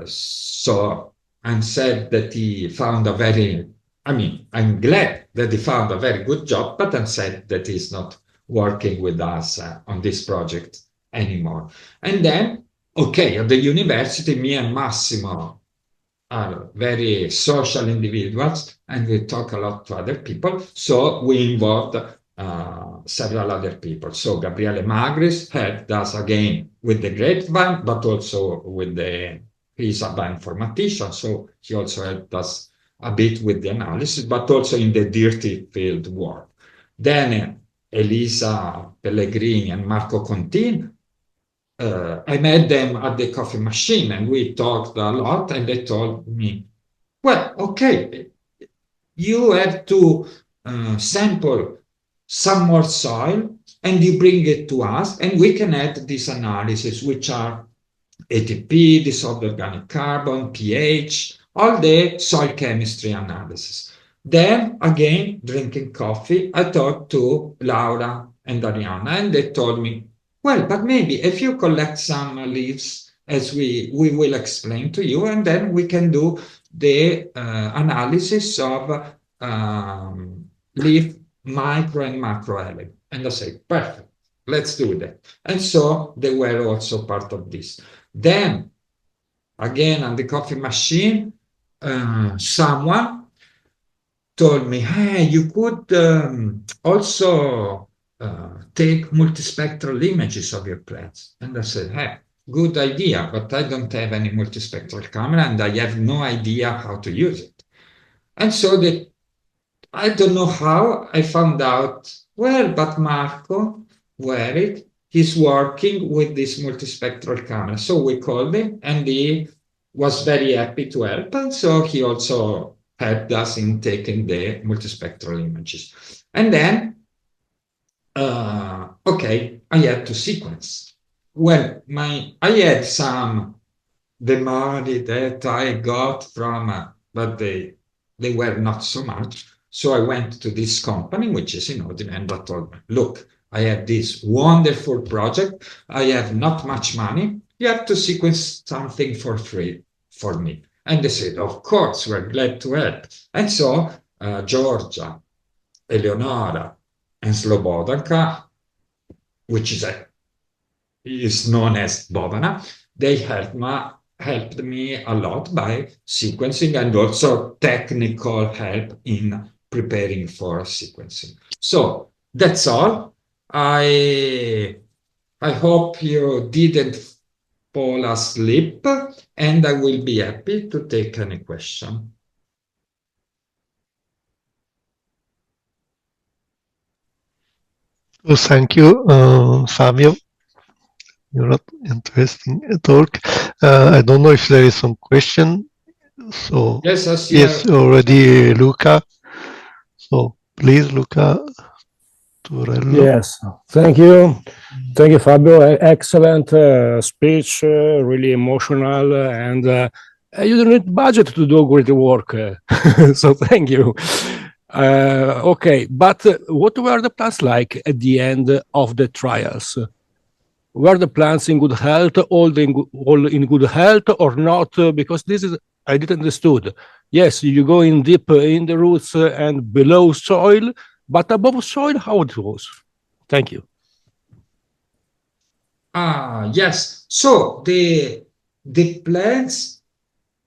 So I'm sad that he found a very, I mean, I'm glad that he found a very good job, but I'm sad that he's not working with us on this project anymore. And then, okay, at the university, me and Massimo are very social individuals and we talk a lot to other people. So we involved several other people. So Gabriele Magris helped us again with the grapevine, but also with he's a bioinformatician, so he also helped us a bit with the analysis, but also in the dirty field work. Then Elisa Pellegrini and Marco Contin, I met them at the coffee machine and we talked a lot and they told me, well, okay, you have to sample some more soil and you bring it to us and we can add this analysis, which are ATP, dissolved organic carbon, pH, all the soil chemistry analysis. Then again, drinking coffee, I talked to Laura and Ariana and they told me, well, but maybe if you collect some leaves, as we will explain to you, and then we can do the analysis of leaf micro and macro element. And I say, perfect, let's do that. And so they were also part of this. Then, again, on the coffee machine, someone told me, hey, you could also take multispectral images of your plants. And I said, hey, good idea, but I don't have any multispectral camera and I have no idea how to use it. And so I don't know how I found out, well, but Marco, where it, he's working with this multispectral camera. So we called him and he was very happy to help. And so he also helped us in taking the multispectral images. And then, okay, I had to sequence. Well, I had the money that I got from, but they were not so much. So I went to this company, which is in Udine, and I told me, look, I have this wonderful project. I have not much money. You have to sequence something for free for me. And they said, of course, we're glad to help. And so Georgia, Eleonora, and Slobodanka, which is known as Bovana, they helped me a lot by sequencing and also technical help in preparing for sequencing. So that's all. I hope you didn't fall asleep, and I will be happy to take any question. Well, thank you, Fabio. You're interesting talk. I don't know if there is some question. So yes, I see. Yes, already Luca. So please, Luca Turello. Yes, thank you. Thank you, Fabio. Excellent speech, really emotional, and you don't need budget to do great work. So thank you. Okay, but what were the plants like at the end of the trials? Were the plants in good health, all in good health or not? Because this is, I didn't understood. Yes, you go in deep in the roots and below soil, but above soil, how it was? Thank you. Yes. So the plants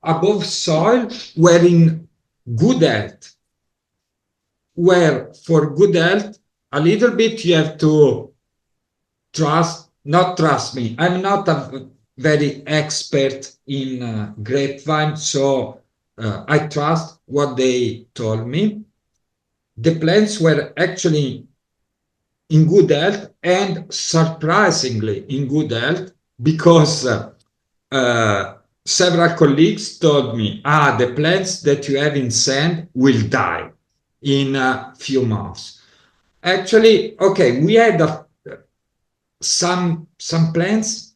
above soil were in good health. Where for good health, a little bit you have to not trust me. I'm not a very expert in grapevine, so I trust what they told me. The plants were actually in good health and surprisingly in good health because several colleagues told me, the plants that you have in sand will die in a few months. Actually, okay, we had some plants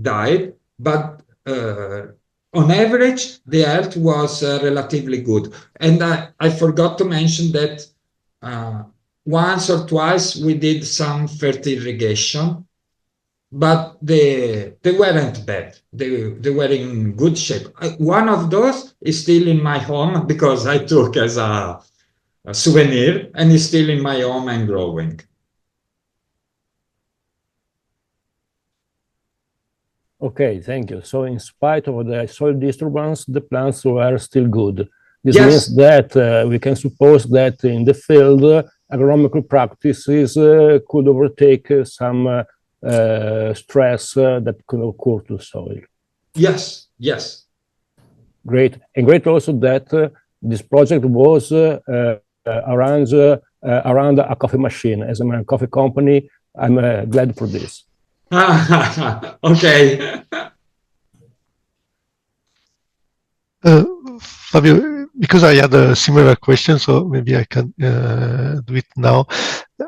died, but on average, the health was relatively good. And I forgot to mention that once or twice we did some fertirrigation, but they weren't bad. They were in good shape. One of those is still in my home because I took as a souvenir, and is still in my home and growing. Okay, thank you. So in spite of the soil disturbance, the plants were still good. This Yes. means that we can suppose that in the field, agronomical practices could overtake some stress that could occur to soil. Yes, yes. Great. And great also that this project was around a coffee machine. As I'm a coffee company, I'm glad for this. Okay. Fabio, because I had a similar question, so maybe I can do it now.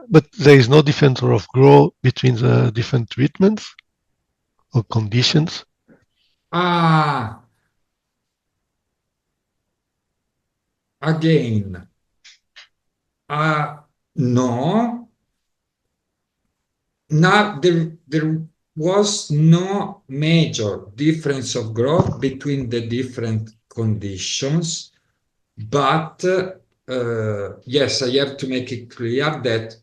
But there is no difference of growth between the different treatments or conditions? Again, no. Now there was no major difference of growth between the different conditions, but yes, I have to make it clear that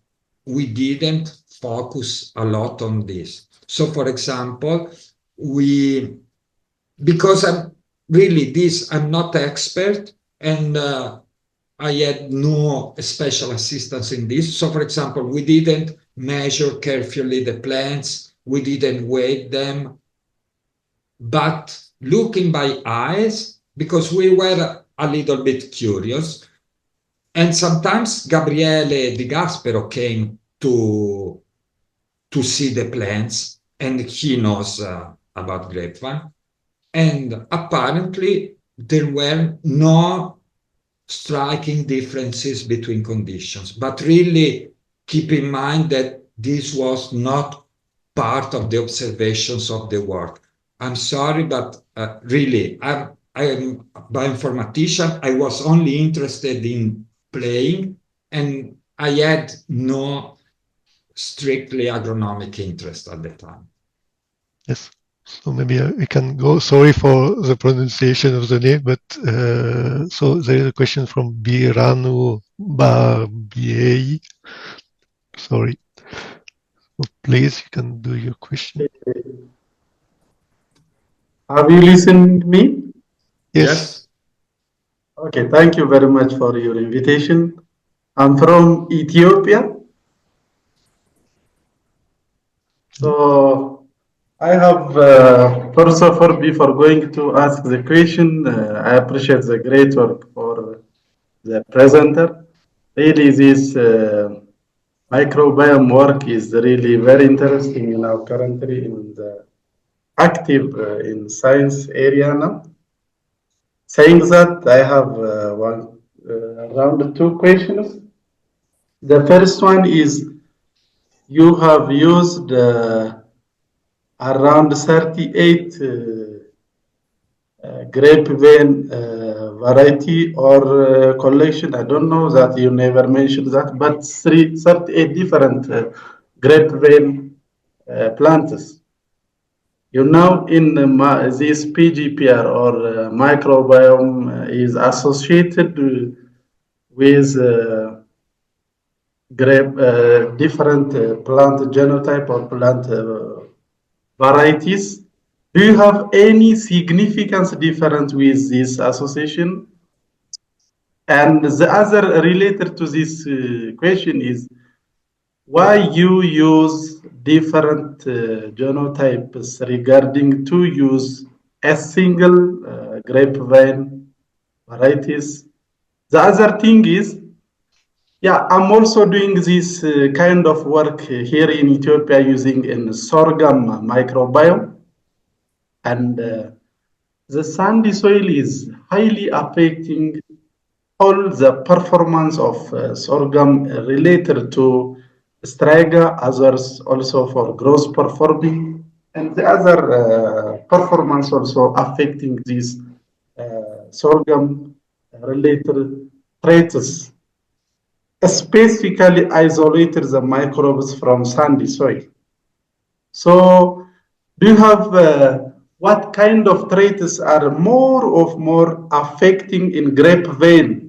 we didn't focus a lot on this. So, for example, because I'm not expert, and I had no special assistance in this. So, for example, we didn't measure carefully the plants, we didn't weigh them, but looking by eyes, because we were a little bit curious, and sometimes Gabriele Di Gaspero came to see the plants, and he knows about grapevine. And apparently there were no striking differences between conditions. But really keep in mind that this was not part of the observations of the work. I'm sorry, but really, I'm a bioinformatician. I was only interested in playing, and I had no strictly agronomic interest at the time. Yes. So maybe I can go. Sorry for the pronunciation of the name, but so there is a question from Biranu Barbiei. Sorry. So please, you can do your question. Have you listened to me? Yes. Okay, thank you very much for your invitation. I'm from Ethiopia. So I have, first of all, before going to ask the question, I appreciate the great work for the presenter. Really, this microbiome work is really very interesting in our country, in the active in science area now. Saying that, I have around 2 questions. The first one is, you have used around 38 grapevine variety or collection. I don't know that you never mentioned that, but 38 different grapevine plants. You know, in this PGPR or microbiome is associated with different plant genotype or plant varieties. Do you have any significant difference with this association? And the other related to this question is, why you use different genotypes regarding to use a single grapevine varieties? The other thing is, yeah, I'm also doing this kind of work here in Ethiopia using in sorghum microbiome, and the sandy soil is highly affecting all the performance of sorghum related to Strega, others also for growth performing, and the other performance also affecting these sorghum related traits, specifically isolated the microbes from sandy soil. So, do you have what kind of traits are more affecting in grapevine?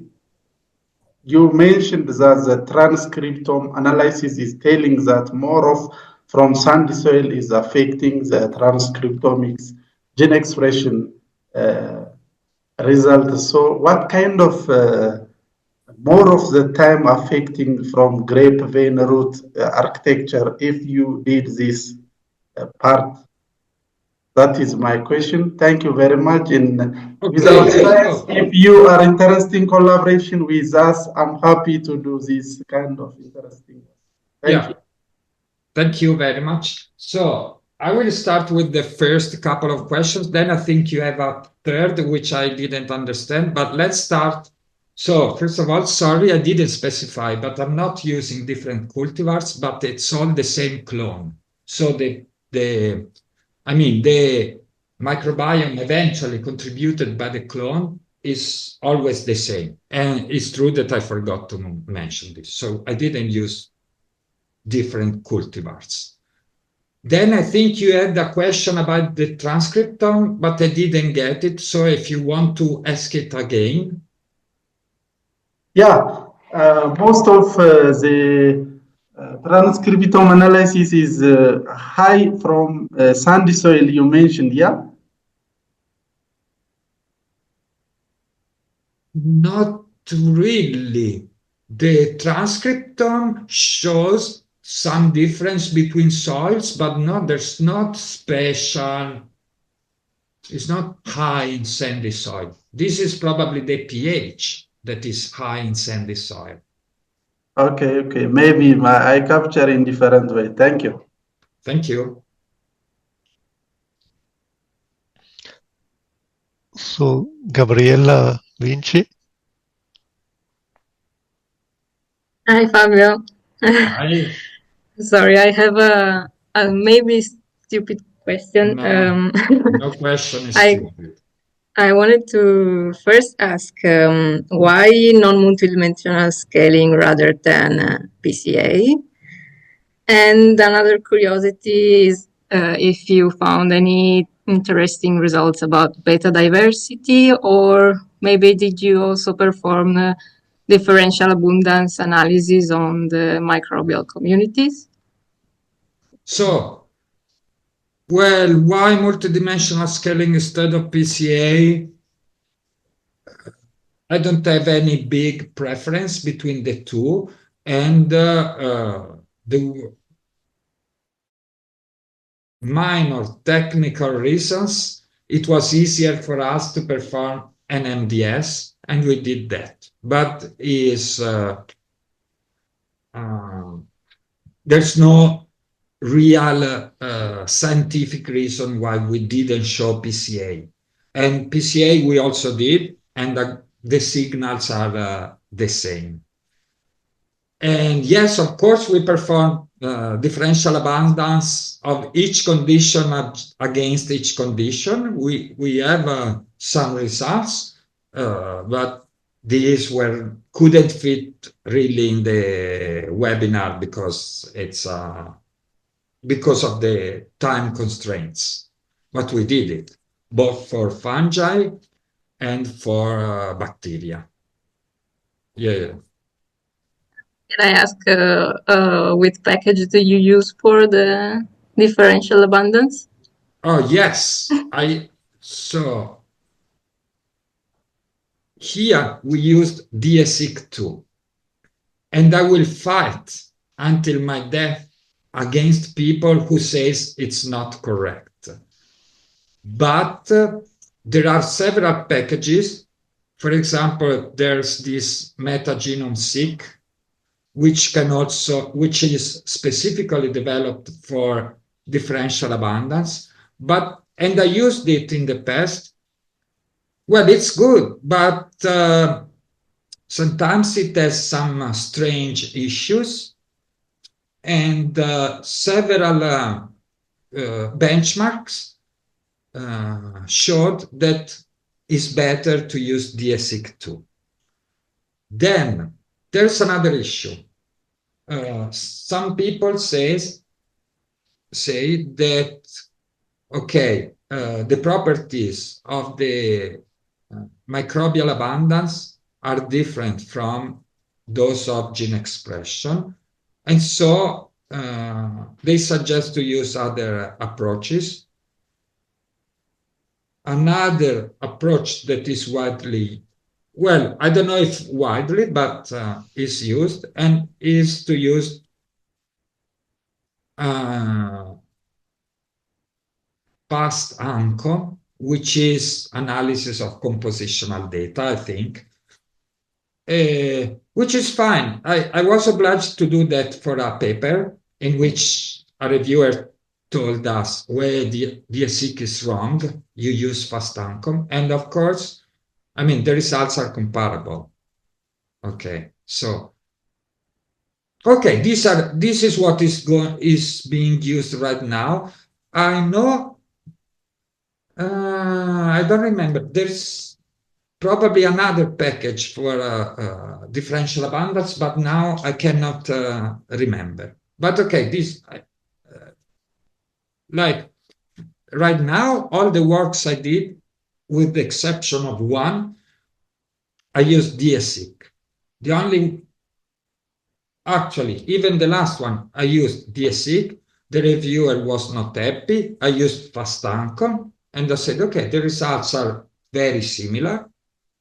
You mentioned that the transcriptome analysis is telling that more of from sandy soil is affecting the transcriptomics gene expression results. So, what kind of more of the time affecting from grapevine root architecture if you did this part? That is my question. Thank you very much. And without science, if you are interested in collaboration with us, I'm happy to do this kind of interesting. Thank you. Thank you very much. So I will start with the first couple of questions. Then I think you have a third, which I didn't understand, but let's start. So first of all, sorry, I didn't specify, but I'm not using different cultivars, but it's all the same clone. So the microbiome eventually contributed by the clone is always the same. And it's true that I forgot to mention this. So I didn't use different cultivars. Then I think you had a question about the transcriptome, but I didn't get it. So if you want to ask it again. Yeah, most of the transcriptome analysis is high from sandy soil you mentioned, yeah? Not really. The transcriptome shows some difference between soils, but no, there's not special, it's not high in sandy soil. This is probably the pH that is high in sandy soil. Okay. Maybe I capture in different way. Thank you. Thank you. So, Gabriella Vinci. Hi, Fabio. I, Sorry, I have a maybe stupid question. no, no question is I stupid. I wanted to first ask why non-multidimensional scaling rather than PCA? And another curiosity is if you found any interesting results about beta diversity, or maybe did you also perform differential abundance analysis on the microbial communities? So, well, why multidimensional scaling instead of PCA? I don't have any big preference between the two, and the minor technical reasons, it was easier for us to perform an MDS, and we did that. But there's no real scientific reason why we didn't show PCA. And PCA we also did, and the signals are the same. And yes, of course, we perform differential abundance of each condition against each condition. We have some results, but these couldn't fit really in the webinar because it's because of the time constraints. But we did it both for fungi and for bacteria. Yeah. Can I ask which package do you use for the differential abundance? Oh yes, so here we used DSIC2, and I will fight until my death against people who says it's not correct. But there are several packages. For example, there's this metagenomics, which is specifically developed for differential abundance. And I used it in the past. Well, it's good, but sometimes it has some strange issues, and several benchmarks showed that it's better to use DSIC2. Then there's another issue. Some people say that, okay, the properties of the microbial abundance are different from those of gene expression. And so they suggest to use other approaches. Another approach that is widely, well, I don't know if widely, but is used, and is to use past ANCO, which is analysis of compositional data, I think, which is fine. I was obliged to do that for a paper in which a reviewer told us where the DSIC is wrong, you use fast ANCO. And of course, I mean, the results are comparable. Okay, so, okay, this is what is being used right now. I know, I don't remember, there's probably another package for differential abundance, but now I cannot remember. But okay, this, like right now, all the works I did, with the exception of one, I used DSIC. The only, actually, even the last one, I used DSIC. The reviewer was not happy. I used fast ANCO, and I said, okay, the results are very similar.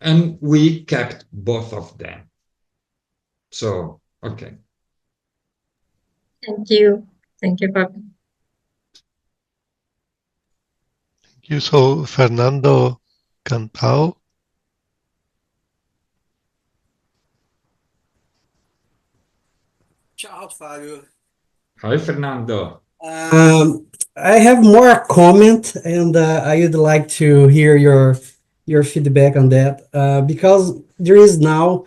And we kept both of them. So, okay. Thank you. Thank you, Fabio. Thank you. So, Fernando Cantao. Ciao, Fabio. Hi, Fernando. I have more comment, and I would like to hear your feedback on that because there is now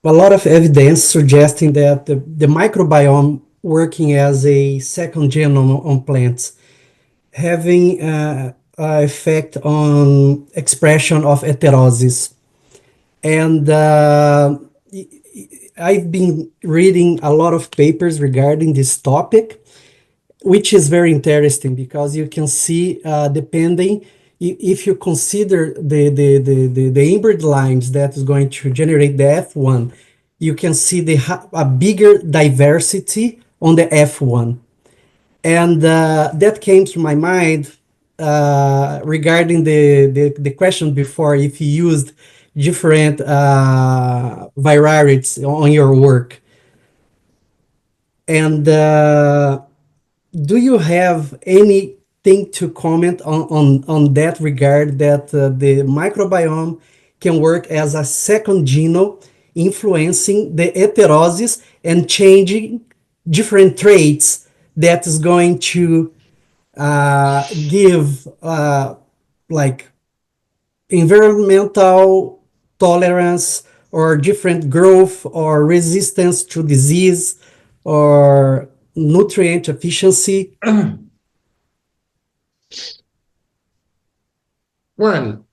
a lot of evidence suggesting that the microbiome working as a second genome on plants having an effect on expression of heterosis. And I've been reading a lot of papers regarding this topic, which is very interesting because you can see, depending, if you consider the inbred lines that is going to generate the F1, you can see a bigger diversity on the F1. And that came to my mind regarding the question before, if you used different varieties on your work. And do you have anything to comment on that regard, that the microbiome can work as a second genome, influencing the heterosis and changing different traits that is going to give like environmental tolerance or different growth or resistance to disease or nutrient efficiency? Well,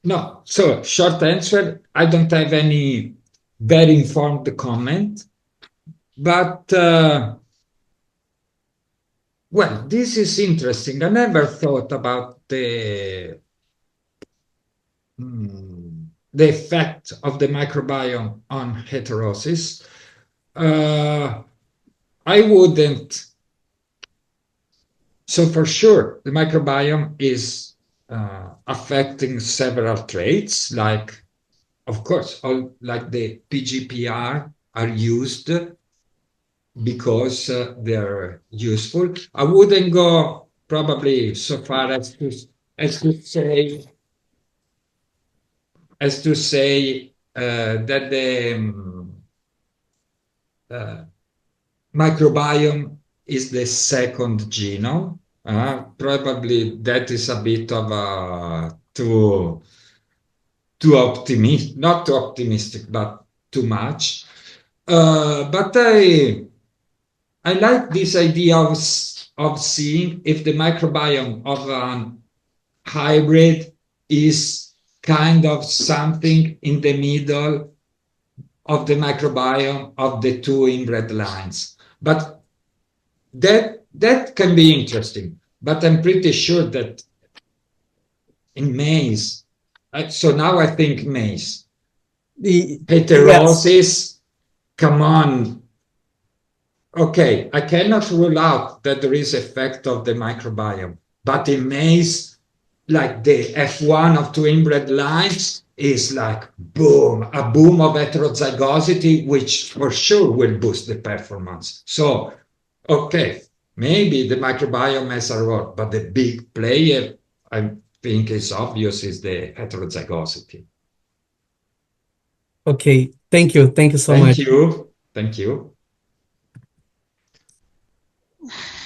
no. So short answer, I don't have any very informed comment, but well, this is interesting. I never thought about the effect of the microbiome on heterosis. I wouldn't. So for sure, the microbiome is affecting several traits, like, of course, like the PGPR are used because they're useful. I wouldn't go probably so far as to say that the microbiome is the second genome. Probably that is a bit of a too optimistic, not too optimistic, but too much. But I like this idea of seeing if the microbiome of a hybrid is kind of something in the middle of the microbiome of the two inbred lines. But that can be interesting. But I'm pretty sure that in maize, so now I think maize, heterosis, yes. Come on. Okay, I cannot rule out that there is effect of the microbiome, but in maize, like the F1 of two inbred lines is like boom, a boom of heterozygosity, which for sure will boost the performance. So, okay, maybe the microbiome has a role, but the big player, I think is obvious, is the heterozygosity. Okay, thank you so much. Thank you.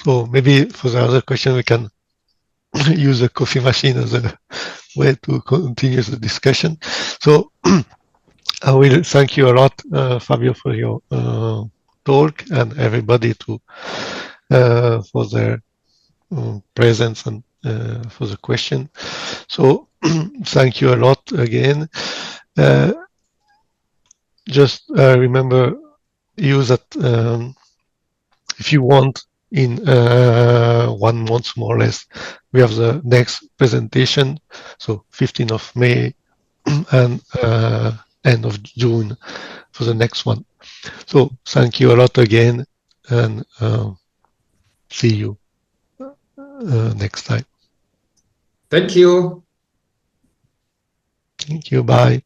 So maybe for the other question, we can use a coffee machine as a way to continue the discussion. So I will thank you a lot, Fabio, for your talk, and everybody for their presence and for the question. So thank you a lot again. Just remember, use that if you want, in 1 month more or less, we have the next presentation, so 15th of May and end of June for the next one. So thank you a lot again, and see you next time. Thank you. Thank you. Bye.